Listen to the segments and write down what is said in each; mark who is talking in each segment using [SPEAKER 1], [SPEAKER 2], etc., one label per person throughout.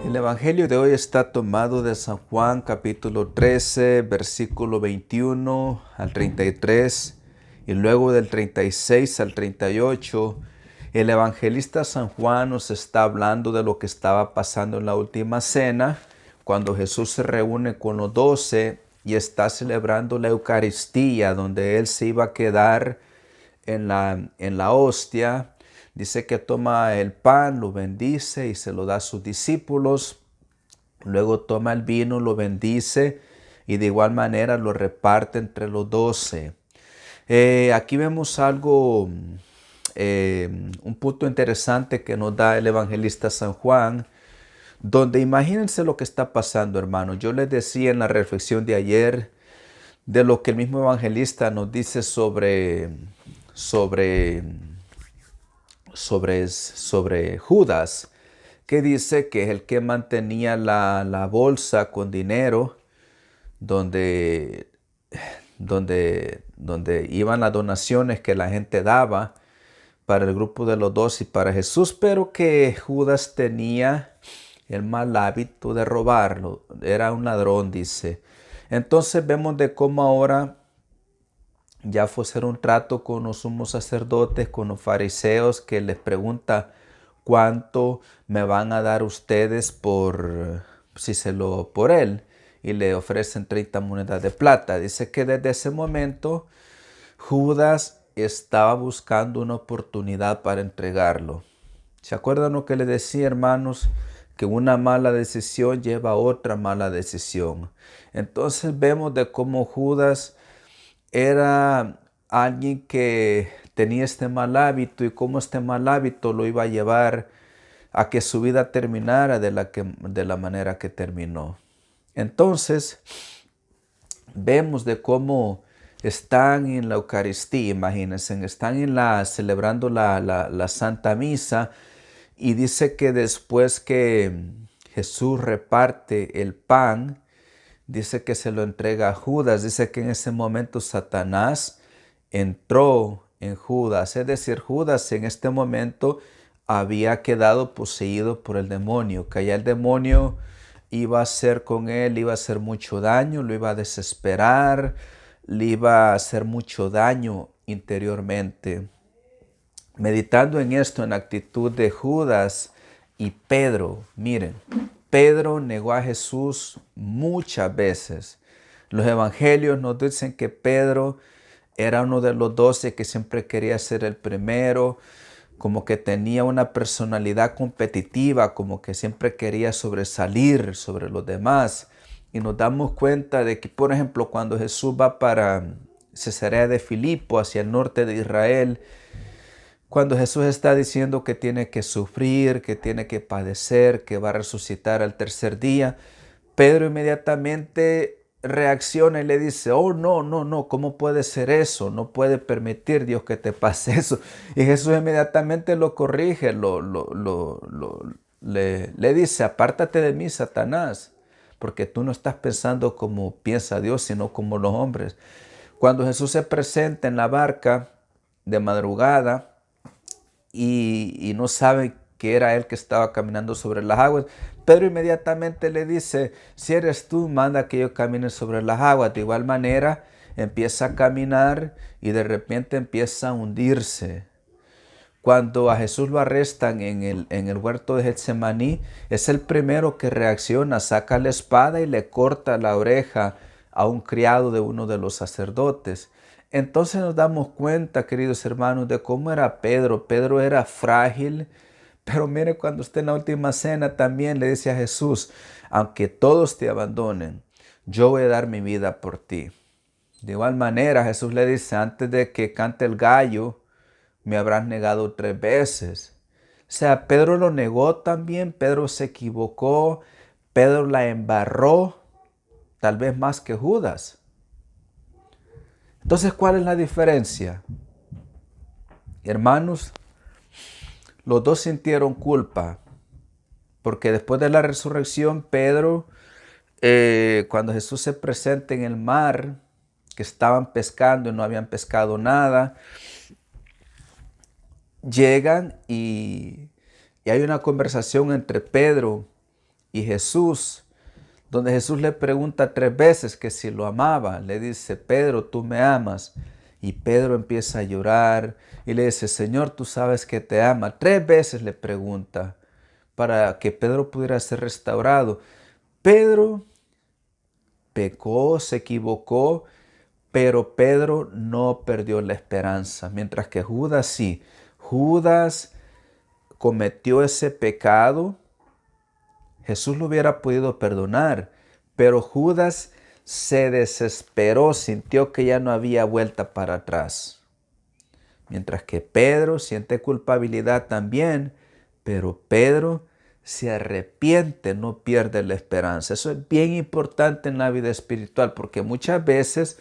[SPEAKER 1] El Evangelio de hoy está tomado de San Juan capítulo 13, versículo 21 al 33 y luego del 36 al 38. El evangelista San Juan nos está hablando de lo que estaba pasando en la última cena, cuando Jesús se reúne con los 12 y está celebrando la Eucaristía, donde Él se iba a quedar en la hostia. Dice que toma el pan, lo bendice y se lo da a sus discípulos. Luego toma el vino, lo bendice y de igual manera lo reparte entre los 12. Aquí vemos algo, un punto interesante que nos da el evangelista San Juan, donde imagínense lo que está pasando, hermanos. Yo les decía en la reflexión de ayer de lo que el mismo evangelista nos dice sobre Judas, que dice que es el que mantenía la bolsa con dinero donde iban las donaciones que la gente daba para el grupo de los 12 y para Jesús, pero que Judas tenía el mal hábito de robarlo. Era un ladrón, dice. Entonces vemos de cómo ahora ya fue hacer un trato con los sumos sacerdotes, con los fariseos, que les pregunta cuánto me van a dar ustedes por él, y le ofrecen 30 monedas de plata. Dice que desde ese momento Judas estaba buscando una oportunidad para entregarlo. ¿Se acuerdan lo que le decía, hermanos? Que una mala decisión lleva a otra mala decisión. Entonces vemos de cómo Judas era alguien que tenía este mal hábito y cómo este mal hábito lo iba a llevar a que su vida terminara de la manera que terminó. Entonces, vemos de cómo están en la Eucaristía, imagínense, están celebrando la Santa Misa, y dice que después que Jesús reparte el pan, dice que se lo entrega a Judas. Dice que en ese momento Satanás entró en Judas. Es decir, Judas en este momento había quedado poseído por el demonio. Que allá el demonio iba a hacer con él, iba a hacer mucho daño, lo iba a desesperar, le iba a hacer mucho daño interiormente. Meditando en esto, en la actitud de Judas y Pedro, miren, Pedro negó a Jesús muchas veces. Los evangelios nos dicen que Pedro era uno de los 12 que siempre quería ser el primero, como que tenía una personalidad competitiva, como que siempre quería sobresalir sobre los demás. Y nos damos cuenta de que, por ejemplo, cuando Jesús va para Cesarea de Filipo, hacia el norte de Israel, cuando Jesús está diciendo que tiene que sufrir, que tiene que padecer, que va a resucitar al tercer día, Pedro inmediatamente reacciona y le dice: oh, no, no, no, ¿cómo puede ser eso? No puede permitir Dios que te pase eso. Y Jesús inmediatamente lo corrige, le dice: apártate de mí, Satanás, porque tú no estás pensando como piensa Dios, sino como los hombres. Cuando Jesús se presenta en la barca de madrugada, y no sabe que era él que estaba caminando sobre las aguas, Pedro inmediatamente le dice: si eres tú, manda que yo camine sobre las aguas. De igual manera empieza a caminar y de repente empieza a hundirse. Cuando a Jesús lo arrestan en el huerto de Getsemaní, es el primero que reacciona, saca la espada y le corta la oreja a un criado de uno de los sacerdotes. Entonces nos damos cuenta, queridos hermanos, de cómo era Pedro. Pedro era frágil, pero mire, cuando está en la última cena también le dice a Jesús: aunque todos te abandonen, yo voy a dar mi vida por ti. De igual manera Jesús le dice: antes de que cante el gallo, me habrás negado 3 veces. O sea, Pedro lo negó también, Pedro se equivocó, Pedro la embarró, tal vez más que Judas. Entonces, ¿cuál es la diferencia? Hermanos, los dos sintieron culpa, porque después de la resurrección, Pedro, cuando Jesús se presenta en el mar, que estaban pescando y no habían pescado nada, llegan y hay una conversación entre Pedro Y Jesús, donde Jesús le pregunta 3 veces que si lo amaba, le dice, Pedro, ¿tú me amas? Y Pedro empieza a llorar y le dice, Señor, tú sabes que te ama. 3 veces le pregunta para que Pedro pudiera ser restaurado. Pedro pecó, se equivocó, pero Pedro no perdió la esperanza, mientras que Judas sí. Judas cometió ese pecado, Jesús lo hubiera podido perdonar, pero Judas se desesperó, sintió que ya no había vuelta para atrás. Mientras que Pedro siente culpabilidad también, pero Pedro se arrepiente, no pierde la esperanza. Eso es bien importante en la vida espiritual, porque muchas veces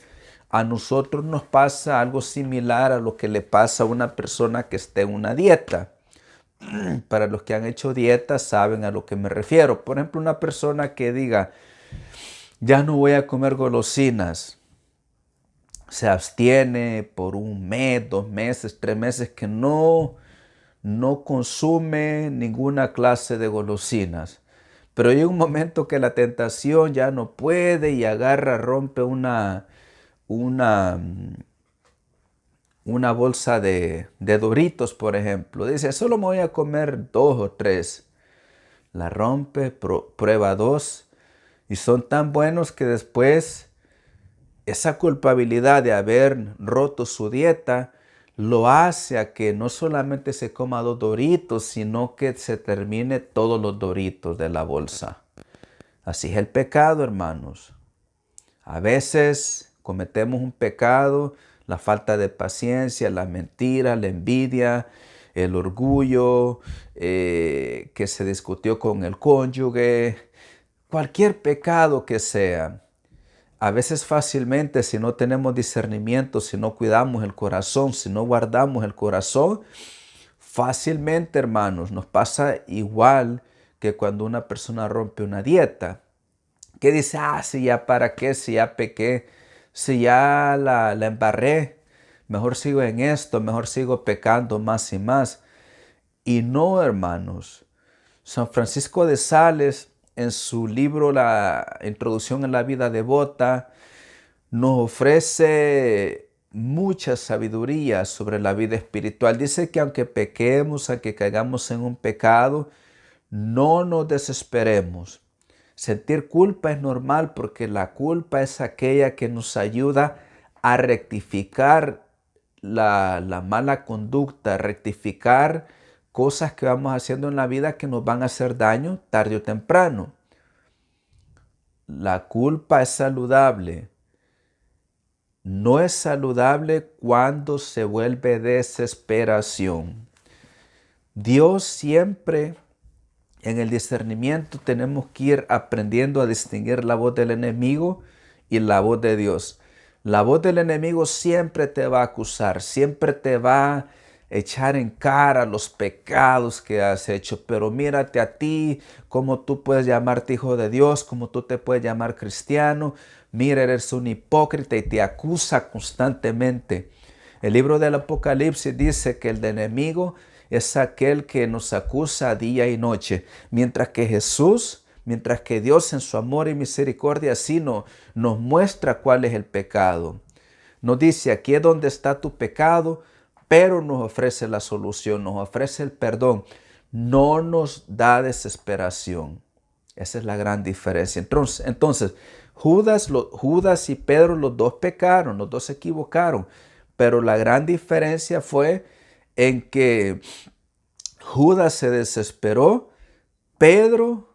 [SPEAKER 1] a nosotros nos pasa algo similar a lo que le pasa a una persona que esté en una dieta. Para los que han hecho dieta saben a lo que me refiero. Por ejemplo, una persona que diga, ya no voy a comer golosinas, se abstiene por 1 mes, 2 meses, 3 meses que no consume ninguna clase de golosinas. Pero hay un momento que la tentación ya no puede y agarra, rompe una bolsa de Doritos, por ejemplo. Dice, solo me voy a comer 2 o 3. La rompe, prueba 2 y son tan buenos que después esa culpabilidad de haber roto su dieta lo hace a que no solamente se coma 2 Doritos, sino que se termine todos los Doritos de la bolsa. Así es el pecado, hermanos. A veces cometemos un pecado, la falta de paciencia, la mentira, la envidia, el orgullo, que se discutió con el cónyuge, cualquier pecado que sea. A veces fácilmente, si no tenemos discernimiento, si no cuidamos el corazón, si no guardamos el corazón, fácilmente, hermanos, nos pasa igual que cuando una persona rompe una dieta. Que dice, si ya para qué, si ya pequé, si ya la embarré, mejor sigo en esto, mejor sigo pecando más y más. Y no, hermanos. San Francisco de Sales, en su libro La Introducción en la Vida Devota, nos ofrece mucha sabiduría sobre la vida espiritual. Dice que aunque pequemos, aunque caigamos en un pecado, no nos desesperemos. Sentir culpa es normal porque la culpa es aquella que nos ayuda a rectificar la mala conducta, a rectificar cosas que vamos haciendo en la vida que nos van a hacer daño tarde o temprano. La culpa es saludable. No es saludable cuando se vuelve desesperación. Dios siempre, en el discernimiento, tenemos que ir aprendiendo a distinguir la voz del enemigo y la voz de Dios. La voz del enemigo siempre te va a acusar, siempre te va a echar en cara los pecados que has hecho, pero mírate a ti, cómo tú puedes llamarte hijo de Dios, cómo tú te puedes llamar cristiano. Mira, eres un hipócrita y te acusa constantemente. El libro del Apocalipsis dice que el enemigo es aquel que nos acusa día y noche, mientras que Jesús, mientras que Dios en su amor y misericordia así nos muestra cuál es el pecado. Nos dice, aquí es donde está tu pecado, pero nos ofrece la solución, nos ofrece el perdón, no nos da desesperación. Esa es la gran diferencia. Entonces Judas y Pedro, los dos pecaron, los dos se equivocaron, pero la gran diferencia fue en que Judas se desesperó, Pedro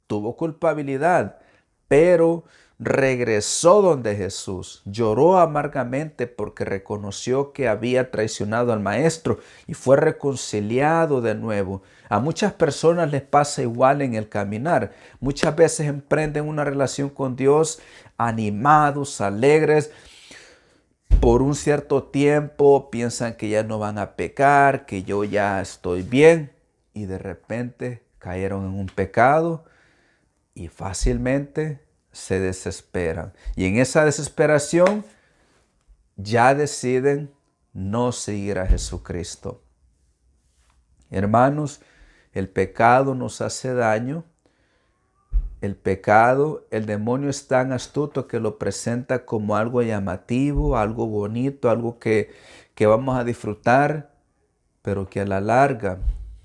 [SPEAKER 1] tuvo culpabilidad, pero regresó donde Jesús, lloró amargamente porque reconoció que había traicionado al Maestro y fue reconciliado de nuevo. A muchas personas les pasa igual en el caminar. Muchas veces emprenden una relación con Dios animados, alegres. Por un cierto tiempo piensan que ya no van a pecar, que yo ya estoy bien, y de repente cayeron en un pecado y fácilmente se desesperan. Y en esa desesperación ya deciden no seguir a Jesucristo. Hermanos, el pecado nos hace daño, el pecado, el demonio es tan astuto que lo presenta como algo llamativo, algo bonito, algo que vamos a disfrutar, pero que a la larga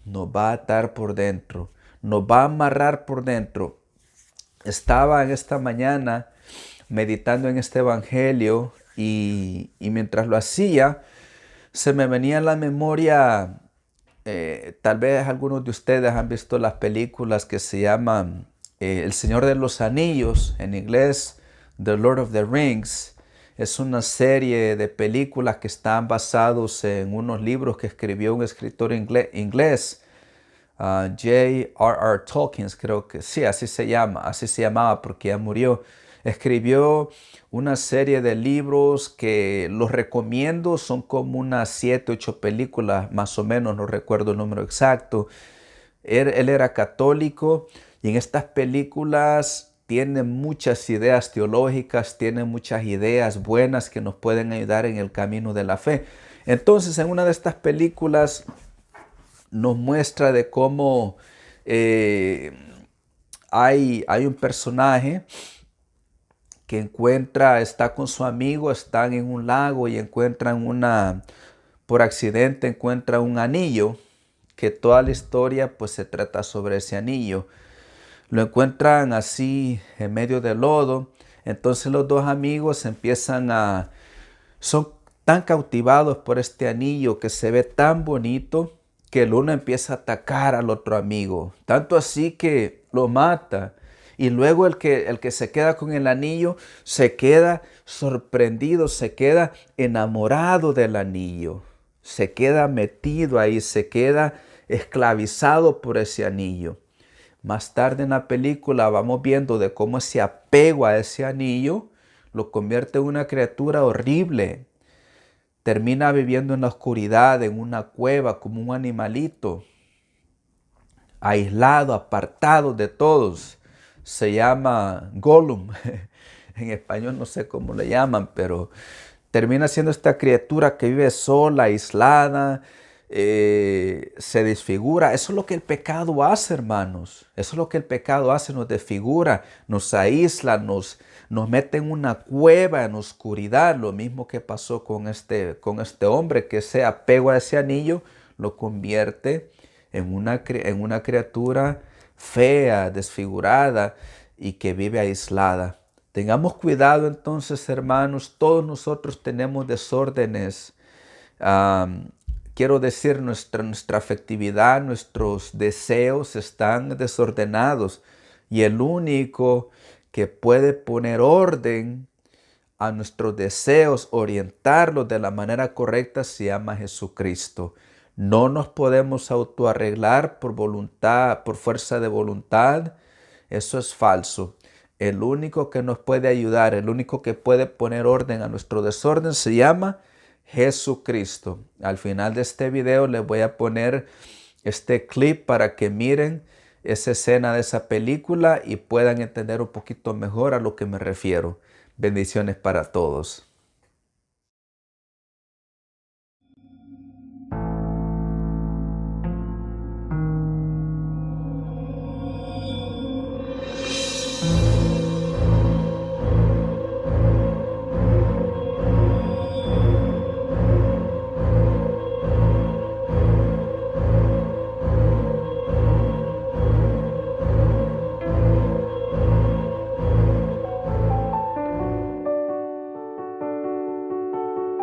[SPEAKER 1] nos va a atar por dentro, nos va a amarrar por dentro. Estaba en esta mañana meditando en este evangelio y mientras lo hacía, se me venía a la memoria, tal vez algunos de ustedes han visto las películas que se llaman El Señor de los Anillos, en inglés The Lord of the Rings. Es una serie de películas que están basados en unos libros que escribió un escritor inglés, J.R.R. Tolkien, creo que sí, así se llamaba porque ya murió. Escribió una serie de libros que los recomiendo, son como unas 7, 8 películas, más o menos, no recuerdo el número exacto. Él era católico y en estas películas tiene muchas ideas teológicas, tiene muchas ideas buenas que nos pueden ayudar en el camino de la fe. Entonces, en una de estas películas nos muestra de cómo hay un personaje que está con su amigo, están en un lago y por accidente encuentran un anillo, que toda la historia pues se trata sobre ese anillo. Lo encuentran así en medio del lodo, entonces los dos amigos son tan cautivados por este anillo que se ve tan bonito que el uno empieza a atacar al otro amigo, tanto así que lo mata. Y luego el que se queda con el anillo se queda sorprendido, se queda enamorado del anillo, se queda metido ahí, se queda esclavizado por ese anillo. Más tarde en la película vamos viendo de cómo ese apego a ese anillo lo convierte en una criatura horrible. Termina viviendo en la oscuridad, en una cueva, como un animalito, aislado, apartado de todos. Se llama Gollum. En español no sé cómo le llaman, pero termina siendo esta criatura que vive sola, aislada, se desfigura. Eso es lo que el pecado hace, hermanos. Eso es lo que el pecado hace, nos desfigura, nos aísla, nos mete en una cueva, en oscuridad. Lo mismo que pasó con este hombre, que ese apego a ese anillo lo convierte en una criatura fea, desfigurada y que vive aislada. Tengamos cuidado entonces, hermanos, todos nosotros tenemos desórdenes. Quiero decir, nuestra afectividad, nuestros deseos están desordenados y el único que puede poner orden a nuestros deseos, orientarlos de la manera correcta, se llama Jesucristo. No nos podemos autoarreglar por voluntad, por fuerza de voluntad. Eso es falso. El único que nos puede ayudar, el único que puede poner orden a nuestro desorden se llama Jesucristo. Al final de este video les voy a poner este clip para que miren esa escena de esa película y puedan entender un poquito mejor a lo que me refiero. Bendiciones para todos.